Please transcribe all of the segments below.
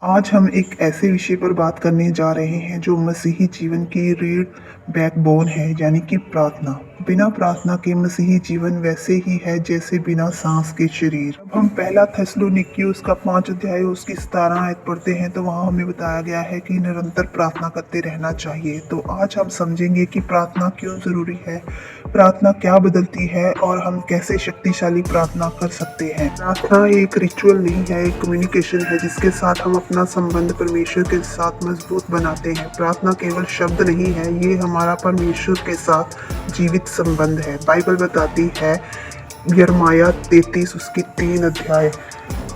आज हम एक ऐसे विषय पर बात करने जा रहे हैं जो मसीही जीवन की रीढ़ बैकबोन है, यानी कि प्रार्थना। बिना प्रार्थना के मसीही जीवन वैसे ही है जैसे बिना सांस के शरीर। जब हम पहला थिस्सलुनीकियों उसका 5 अध्याय उसकी 17 आयत पढ़ते हैं तो वहाँ हमें बताया गया है कि निरंतर प्रार्थना करते रहना चाहिए। तो आज हम समझेंगे कि प्रार्थना क्यों जरूरी है, प्रार्थना क्या बदलती है और हम कैसे शक्तिशाली प्रार्थना कर सकते हैं। प्रार्थना एक रिचुअल नहीं है, एक कम्युनिकेशन है जिसके साथ हम अपना संबंध परमेश्वर के साथ मजबूत बनाते हैं। प्रार्थना केवल शब्द नहीं है, ये हमारा परमेश्वर के साथ जीवित संबंध है। बाइबल बताती है यिर्मयाह 33 उसकी 3 अध्याय,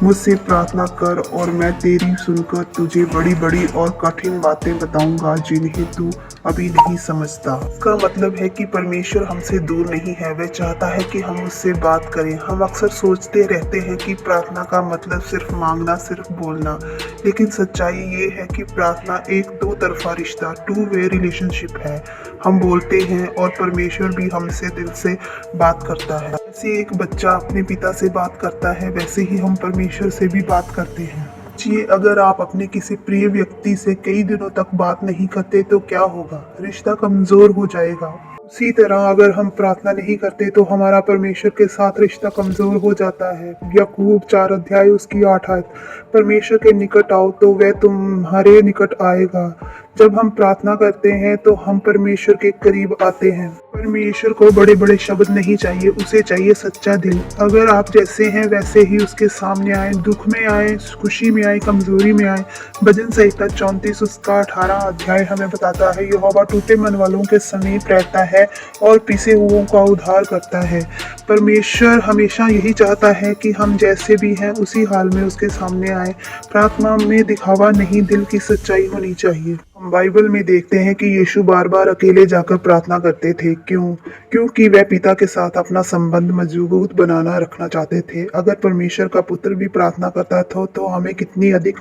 मुझसे प्रार्थना कर और मैं तेरी सुनकर तुझे बड़ी बड़ी और कठिन बातें बताऊंगा जिन्हें तू अभी नहीं समझता। इसका मतलब है कि परमेश्वर हमसे दूर नहीं है, वह चाहता है कि हम उससे बात करें। हम अक्सर सोचते रहते हैं कि प्रार्थना का मतलब सिर्फ मांगना, सिर्फ बोलना, लेकिन सच्चाई ये है कि प्रार्थना एक दो तरफा रिश्ता, टू वे रिलेशनशिप है। हम बोलते हैं और परमेश्वर भी हमसे दिल से बात करता है। जैसे एक बच्चा अपने पिता से बात करता है, वैसे ही हम परमेश्वर से भी बात करते हैं। सोचिए, अगर आप अपने किसी प्रिय व्यक्ति से कई दिनों तक बात नहीं करते तो क्या होगा? रिश्ता कमजोर हो जाएगा। उसी तरह अगर हम प्रार्थना नहीं करते तो हमारा परमेश्वर के साथ रिश्ता कमजोर हो जाता है। याकूब 4 अध्याय उसकी 8 आयत, परमेश्वर के निकट आओ तो वह तुम्हारे निकट आएगा। जब हम प्रार्थना करते हैं तो हम परमेश्वर के करीब आते हैं। परमेश्वर को बड़े बड़े शब्द नहीं चाहिए, उसे चाहिए सच्चा दिल। अगर आप जैसे हैं वैसे ही उसके सामने आए, दुख में आए, खुशी में आए, कमजोरी में आए। भजन संहिता 34 उसका 18 अध्याय हमें बताता है, यहोवा टूटे मन वालों के समीप रहता है और पिसे हुओं का उद्धार करता है। परमेश्वर हमेशा यही चाहता है कि हम जैसे भी हैं उसी हाल में उसके सामने आए। प्रार्थना में दिखावा नहीं, दिल की सच्चाई होनी चाहिए। हम बाइबल में देखते हैं कि यीशु बार बार अकेले जाकर प्रार्थना करते थे। क्यों? क्योंकि वह पिता के साथ अपना संबंध मजबूत बनाना रखना चाहते थे। अगर परमेश्वर का पुत्र भी प्रार्थना करता था तो हमें कितनी अधिक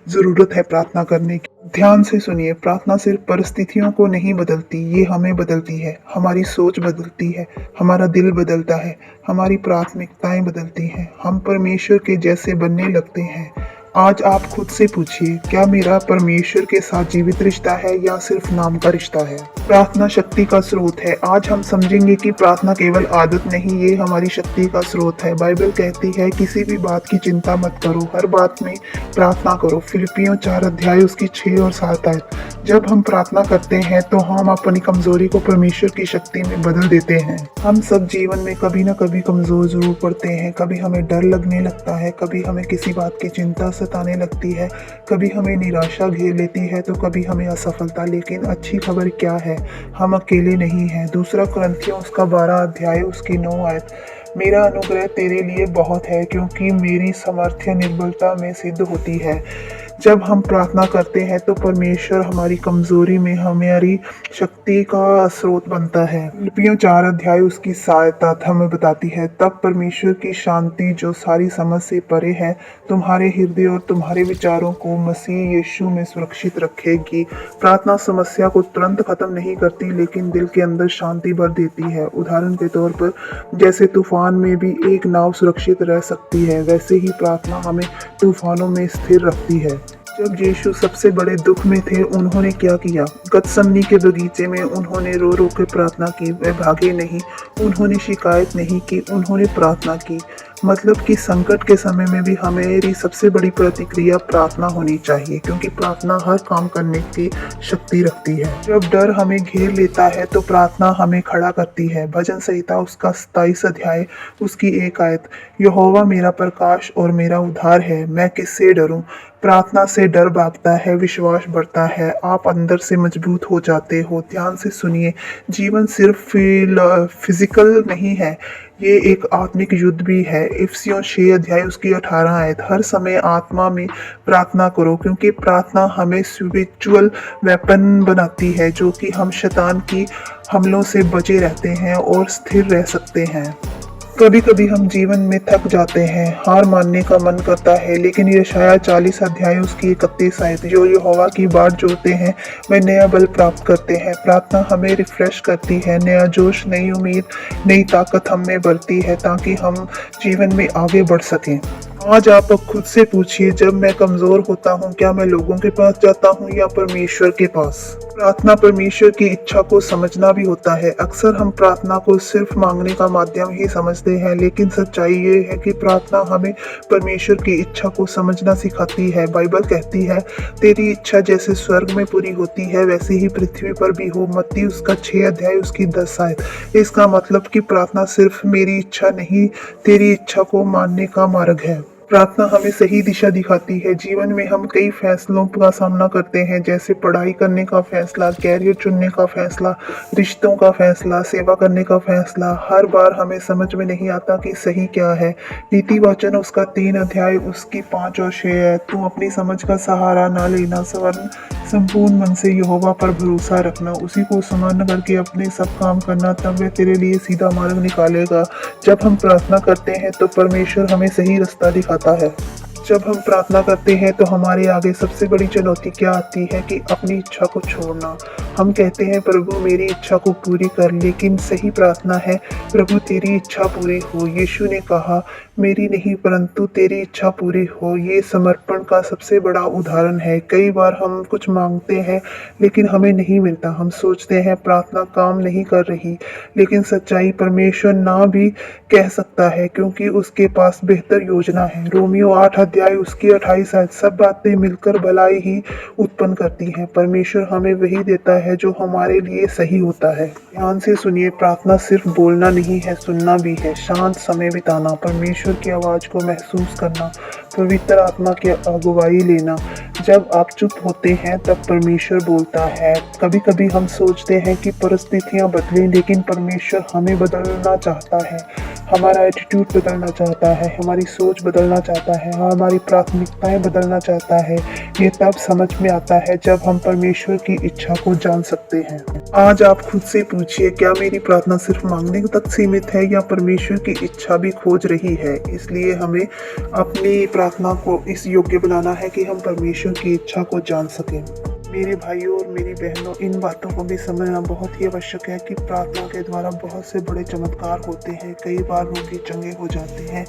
जरूरत है प्रार्थना करने की। ध्यान से सुनिए, प्रार्थना सिर्फ परिस्थितियों को नहीं बदलती, ये हमें बदलती है। हमारी सोच बदलती है, हमारा दिल बदलता है, हमारी प्राथमिकताएं बदलती हैं। हम परमेश्वर के जैसे बनने लगते हैं। आज आप खुद से पूछिए, क्या मेरा परमेश्वर के साथ जीवित रिश्ता है या सिर्फ नाम का रिश्ता है? प्रार्थना शक्ति का स्रोत है। आज हम समझेंगे कि प्रार्थना केवल आदत नहीं, ये हमारी शक्ति का स्रोत है। बाइबल कहती है किसी भी बात की चिंता मत करो, हर बात में प्रार्थना करो। फिलिपियों 4 अध्याय उसकी 6 और 7 आयत। जब हम प्रार्थना करते हैं तो हम अपनी कमजोरी को परमेश्वर की शक्ति में बदल देते हैं। हम सब जीवन में कभी ना कभी कमजोर जरूर पड़ते हैं। कभी हमें डर लगने लगता है, कभी हमें किसी बात की चिंता सताने लगती है, कभी हमें निराशा घेर लेती है तो कभी हमें असफलता। लेकिन अच्छी खबर क्या है, हम अकेले नहीं हैं। दूसरा कुरिन्थियों उसका 12 अध्याय उसकी 9 आयत, मेरा अनुग्रह तेरे लिए बहुत है क्योंकि मेरी सामर्थ्य निर्बलता में सिद्ध होती है। जब हम प्रार्थना करते हैं तो परमेश्वर हमारी कमजोरी में हमारी शक्ति का स्रोत बनता है। फिलिपियों 4 अध्याय उसकी सहायता हमें बताती है, तब परमेश्वर की शांति जो सारी समझ से परे है तुम्हारे हृदय और तुम्हारे विचारों को मसीह यीशु में सुरक्षित रखेगी। प्रार्थना समस्या को तुरंत खत्म नहीं करती, लेकिन दिल के अंदर शांति भर देती है। उदाहरण के तौर पर जैसे तूफान में भी एक नाव सुरक्षित रह सकती है, वैसे ही प्रार्थना हमें तूफानों में स्थिर रखती है। जब यीशु सबसे बड़े दुख में थे, उन्होंने क्या किया? गतसमनी के बगीचे में उन्होंने रो रो के प्रार्थना की। वे भागे नहीं, उन्होंने शिकायत नहीं की, उन्होंने प्रार्थना की। मतलब कि संकट के समय में भी हमारी सबसे बड़ी प्रतिक्रिया प्रार्थना होनी चाहिए, क्योंकि प्रार्थना हर काम करने की शक्ति रखती है। जब डर हमें घेर लेता है तो प्रार्थना हमें खड़ा करती है। भजन संहिता उसका 27 अध्याय उसकी 1 आयत, यहोवा मेरा प्रकाश और मेरा उद्धार है, मैं किससे डरूं? प्रार्थना से डर भागता है, विश्वास बढ़ता है, आप अंदर से मजबूत हो जाते हो। ध्यान से सुनिए, जीवन सिर्फ फिजिकल नहीं है, ये एक आत्मिक युद्ध भी है। इफिसियों 6 अध्याय उसकी 18 आयत, हर समय आत्मा में प्रार्थना करो क्योंकि प्रार्थना हमें स्पिरिचुअल वेपन बनाती है, जो कि हम शैतान की हमलों से बचे रहते हैं और स्थिर रह सकते हैं। कभी कभी हम जीवन में थक जाते हैं, हार मानने का मन करता है, लेकिन यशायाह 40 अध्याय उसकी 31 आयत जो यहोवा की बाट जोड़ते हैं वे नया बल प्राप्त करते हैं। प्रार्थना हमें रिफ्रेश करती है, नया जोश, नई उम्मीद, नई ताकत हम में भरती है ताकि हम जीवन में आगे बढ़ सकें। आज आप अब खुद से पूछिए, जब मैं कमजोर होता हूँ क्या मैं लोगों के पास जाता हूँ या परमेश्वर के पास? प्रार्थना परमेश्वर की इच्छा को समझना भी होता है। अक्सर हम प्रार्थना को सिर्फ मांगने का माध्यम ही समझते हैं, लेकिन सच्चाई ये है कि प्रार्थना हमें परमेश्वर की इच्छा को समझना सिखाती है। बाइबल कहती है, तेरी इच्छा जैसे स्वर्ग में पूरी होती है वैसे ही पृथ्वी पर भी हो। मत्ती उसका 6 अध्याय उसकी 10 आयत। इसका मतलब कि प्रार्थना सिर्फ मेरी इच्छा नहीं, तेरी इच्छा को मानने का मार्ग है। प्रार्थना हमें सही दिशा दिखाती है। जीवन में हम कई फैसलों का सामना करते हैं, जैसे पढ़ाई करने का फैसला, कैरियर चुनने का फैसला, रिश्तों का फैसला, सेवा करने का फैसला। हर बार हमें समझ में नहीं आता कि सही क्या है। नीति वचन उसका 3 अध्याय उसकी 5 और 6 है। तू अपनी समझ का सहारा ना लेना, वरन संपूर्ण मन से यहोवा पर भरोसा रखना, उसी को समान करके अपने सब काम करना, तब वह तेरे लिए सीधा मार्ग निकालेगा। जब हम प्रार्थना करते हैं तो परमेश्वर हमें सही रास्ता दिखाता है। जब हम प्रार्थना करते हैं तो हमारे आगे सबसे बड़ी चुनौती क्या आती है कि अपनी इच्छा को छोड़ना। हम कहते हैं प्रभु मेरी इच्छा को पूरी कर, लेकिन सही प्रार्थना है प्रभु तेरी इच्छा पूरी हो। यीशु ने कहा, मेरी नहीं परंतु तेरी इच्छा पूरी हो। ये समर्पण का सबसे बड़ा उदाहरण है। कई बार हम कुछ मांगते हैं लेकिन हमें नहीं मिलता। हम सोचते हैं प्रार्थना काम नहीं कर रही, लेकिन सच्चाई परमेश्वर ना भी कह सकता है क्योंकि उसके पास बेहतर योजना है। रोमियो 8 अध्याय उसकी 28 आयत। सब बातें मिलकर भलाई ही उत्पन्न करती हैं। परमेश्वर हमें वही देता है जो हमारे लिए सही होता है। ध्यान से सुनिए, प्रार्थना सिर्फ बोलना नहीं है, सुनना भी है। शांत समय बिताना, परमेश्वर की आवाज को महसूस करना, पवित्र आत्मा की अगुवाई लेना। जब आप चुप होते हैं तब परमेश्वर बोलता है। कभी कभी हम सोचते हैं कि परिस्थितियां बदलें, लेकिन परमेश्वर हमें बदलना चाहता है। हमारा एटीट्यूड बदलना चाहता है, हमारी सोच बदलना चाहता है, हमारी प्राथमिकताएं बदलना चाहता है। ये तब समझ में आता है जब हम परमेश्वर की इच्छा को जान सकते हैं। आज आप खुद से पूछिए, क्या मेरी प्रार्थना सिर्फ मांगने तक सीमित है या परमेश्वर की इच्छा भी खोज रही है? इसलिए हमें अपनी प्रार्थना को इस योग्य बनाना है कि हम परमेश्वर की इच्छा को जान सकें। मेरे भाइयों और मेरी बहनों, इन बातों को भी समझना बहुत ही आवश्यक है कि प्रार्थना के द्वारा बहुत से बड़े चमत्कार होते हैं। कई बार रोगी चंगे हो जाते हैं,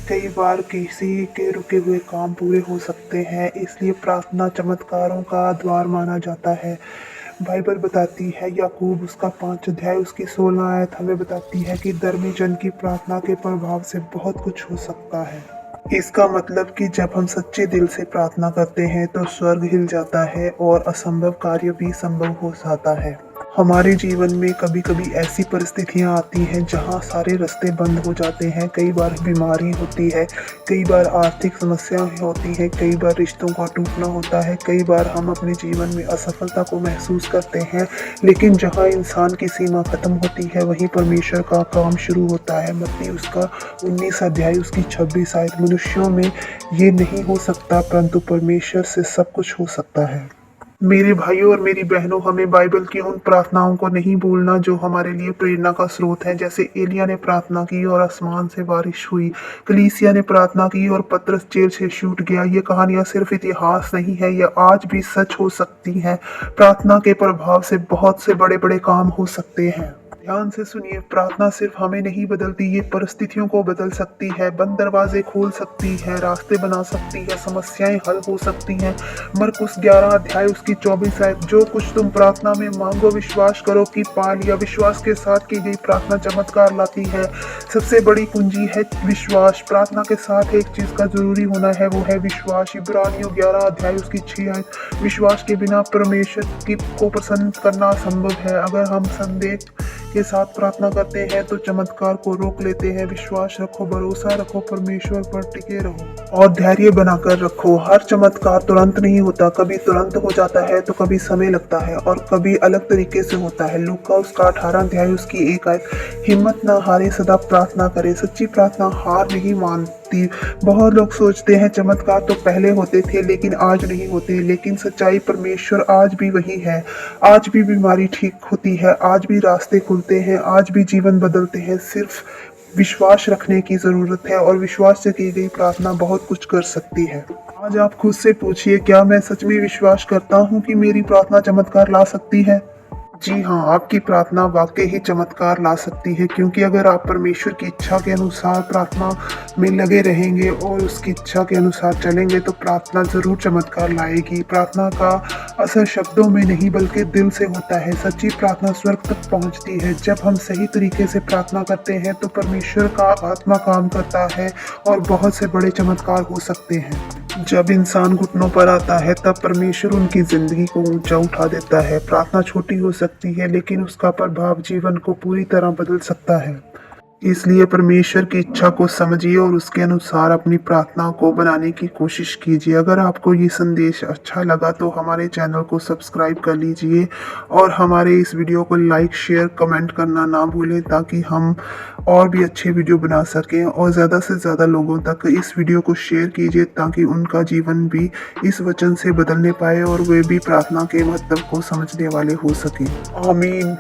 कई बार किसी के रुके हुए काम पूरे हो सकते हैं। इसलिए प्रार्थना चमत्कारों का द्वार माना जाता है। बाइबल बताती है, याकूब उसका 5 अध्याय उसकी 16 आयत हमें बताती है कि धर्मी जन की प्रार्थना के प्रभाव से बहुत कुछ हो सकता है। इसका मतलब कि जब हम सच्चे दिल से प्रार्थना करते हैं तो स्वर्ग हिल जाता है और असंभव कार्य भी संभव हो जाता है। हमारे जीवन में कभी कभी ऐसी परिस्थितियां आती हैं जहां सारे रास्ते बंद हो जाते हैं। कई बार बीमारी होती है, कई बार आर्थिक समस्याएं होती हैं, कई बार रिश्तों का टूटना होता है, कई बार हम अपने जीवन में असफलता को महसूस करते हैं। लेकिन जहां इंसान की सीमा खत्म होती है वहीं परमेश्वर का काम शुरू होता है। मत्ती उसका 19 अध्याय उसकी 26 आयत। मनुष्यों में ये नहीं हो सकता परंतु परमेश्वर से सब कुछ हो सकता है। मेरे भाइयों और मेरी बहनों, हमें बाइबल की उन प्रार्थनाओं को नहीं भूलना जो हमारे लिए प्रेरणा का स्रोत है। जैसे एलिया ने प्रार्थना की और आसमान से बारिश हुई, कलीसिया ने प्रार्थना की और पतरस जेल से छूट गया। ये कहानियां सिर्फ इतिहास नहीं है, ये आज भी सच हो सकती हैं। प्रार्थना के प्रभाव से बहुत से बड़े बड़े काम हो सकते हैं। ध्यान से सुनिए, प्रार्थना सिर्फ हमें नहीं बदलती, ये परिस्थितियों को बदल सकती है, बंद दरवाजे खोल सकती है, रास्ते बना सकती है, समस्याएं हल हो सकती हैं। मरकुस 11 अध्याय उसकी 24 आयत। जो कुछ तुम प्रार्थना में मांगो विश्वास करो कि पा लिया। विश्वास के साथ की गई प्रार्थना चमत्कार लाती है। सबसे बड़ी कुंजी है विश्वास। प्रार्थना के साथ एक चीज का जरूरी होना है, वो है विश्वास। इब्रानियों 11 अध्याय उसकी 6 आयत। विश्वास के बिना परमेश्वर को प्रसन्न करना असंभव है। अगर हम संदेह के साथ प्रार्थना करते हैं तो चमत्कार को रोक लेते हैं। विश्वास रखो, भरोसा रखो, परमेश्वर पर टिके रहो और धैर्य बनाकर रखो। हर चमत्कार तुरंत नहीं होता, कभी तुरंत हो जाता है तो कभी समय लगता है और कभी अलग तरीके से होता है। लूका उसका 18 अध्याय उसकी 1 आयत। हिम्मत ना हारे, सदा प्रार्थना करे। सच्ची प्रार्थना हार नहीं मानती। बहुत लोग सोचते हैं चमत्कार तो पहले होते थे लेकिन आज नहीं होते, लेकिन सच्चाई परमेश्वर आज भी वही है। आज भी बीमारी ठीक होती है, आज भी रास्ते खुलते हैं, आज भी जीवन बदलते हैं। सिर्फ विश्वास रखने की ज़रूरत है और विश्वास से की गई प्रार्थना बहुत कुछ कर सकती है। आज आप खुद से पूछिए, क्या मैं सच में विश्वास करता हूँ कि मेरी प्रार्थना चमत्कार ला सकती है? जी हाँ, आपकी प्रार्थना वाक़ई ही चमत्कार ला सकती है, क्योंकि अगर आप परमेश्वर की इच्छा के अनुसार प्रार्थना में लगे रहेंगे और उसकी इच्छा के अनुसार चलेंगे तो प्रार्थना ज़रूर चमत्कार लाएगी। प्रार्थना का असर शब्दों में नहीं बल्कि दिल से होता है। सच्ची प्रार्थना स्वर्ग तक पहुँचती है। जब हम सही तरीके से प्रार्थना करते हैं तो परमेश्वर का आत्मा काम करता है और बहुत से बड़े चमत्कार हो सकते हैं। जब इंसान घुटनों पर आता है तब परमेश्वर उनकी जिंदगी को ऊंचा उठा देता है। प्रार्थना छोटी हो सकती है लेकिन उसका प्रभाव जीवन को पूरी तरह बदल सकता है। इसलिए परमेश्वर की इच्छा को समझिए और उसके अनुसार अपनी प्रार्थना को बनाने की कोशिश कीजिए। अगर आपको ये संदेश अच्छा लगा तो हमारे चैनल को सब्सक्राइब कर लीजिए और हमारे इस वीडियो को लाइक, शेयर, कमेंट करना ना भूलें ताकि हम और भी अच्छे वीडियो बना सकें। और ज़्यादा से ज़्यादा लोगों तक इस वीडियो को शेयर कीजिए ताकि उनका जीवन भी इस वचन से बदलने पाए और वे भी प्रार्थना के महत्व को समझने वाले हो सकें। आमीन।